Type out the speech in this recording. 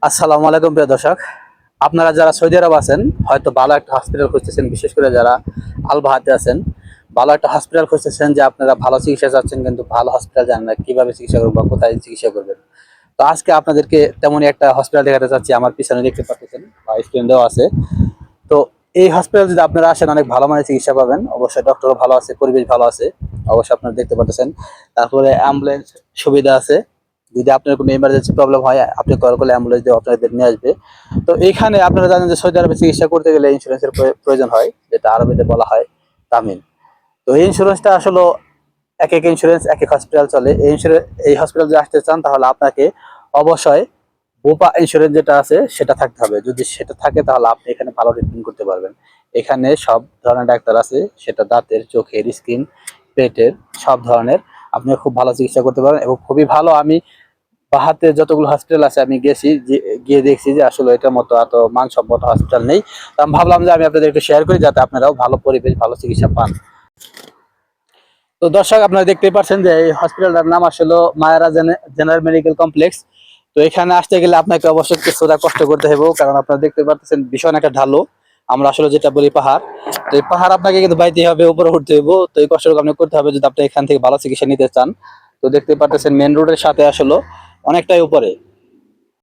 আসসালামু আলাইকুম প্রিয় দর্শক। আপনারা যারা সৌদি আরব আছেন হয়তো ভালো একটা হসপিটাল খুঁজতেছেন, বিশেষ করে যারা আল বাহাতে আছেন ভালো একটা হসপিটাল খুঁজতেছেন, যে আপনারা ভালো চিকিৎসা চাচ্ছেন কিন্তু ভালো হসপিটাল জানেন না কিভাবে চিকিৎসা করবেন বা কোথায় চিকিৎসা করবেন। তো আজকে আপনাদেরকে তেমনই একটা হসপিটাল দেখাতে চাচ্ছি। আমার পিছনে দেখতে পাচ্ছেন বা স্ক্রিন দেওয়া আছে। তো এই হসপিটাল যদি আপনারা আসেন অনেক ভালো মানের চিকিৎসা পাবেন, অবশ্যই ডক্টরও ভালো আছে, পরিবেশ ভালো আছে, অবশ্যই আপনারা দেখতে পাচ্ছেন। তারপরে অ্যাম্বুলেন্স সুবিধা আছে। যদি আপনার কোনো ইমার্জেন্সি প্রবলেম হয় আপনি কল করলে অ্যাম্বুলেন্স দিয়ে আপনাদের নিয়ে আসবে। তো এইখানে আপনারা জানেন যে সৌদি আরবে চিকিৎসা করতে গেলে ইন্স্যুরেন্সের প্রয়োজন হয়, যেটা আরবিতে বলা হয় তামিল। তো এই ইন্স্যুরেন্সটা আসলে এক এক ইন্স্যুরেন্স এক এক হসপিটাল চলে। এই হসপিটাল যদি আসতে চান তাহলে আপনাকে অবশ্যই বোপা ইন্স্যুরেন্স যেটা আছে সেটা থাকতে হবে। যদি সেটা থাকে তাহলে আপনি এখানে ভালো ট্রিটমেন্ট করতে পারবেন। এখানে সব ধরনের ডাক্তার আছে, সেটা দাঁতের, চোখের, স্কিন, পেটের, সব ধরনের। আপনি খুব ভালো চিকিৎসা করতে পারেন এবং খুবই ভালো। আমি বাহাতে যতগুলো হসপিটাল আছে আমি গেছি, গিয়ে দেখছি যে আসলে এটার মতো এত মানসম্মত হসপিটাল নেই। তো আমি ভাবলাম যে আমি আপনাদের একটু শেয়ার করি যাতে আপনারাও ভালো পরিবেশ ভালো চিকিৎসা পান। তো দর্শক, আপনারা দেখতেই পাচ্ছেন যে এই হসপিটালটার নাম আসলে মায়ারা জেনারেল মেডিকেল কমপ্লেক্স। তো এখানে আসতে গেলে আপনাকে অবশ্যই কিছুটা কষ্ট করতে হবে, কারণ আপনারা দেখতে পাচ্ছেন ভীষণ একটা ঢালু। আমরা আসলে যেটা বলি পাহাড়। তো এই পাহাড় আপনাকে কিন্তু বাইতে হবে, উপরে উঠতে হবে। তো এই কষ্ট আপনি করতে হবে যদি আপনি এখান থেকে ভালো চিকিৎসা নিতে চান। তো দেখতে পাচ্ছেন মেন রোডের সাথে আসলে অনেকটাই উপরে।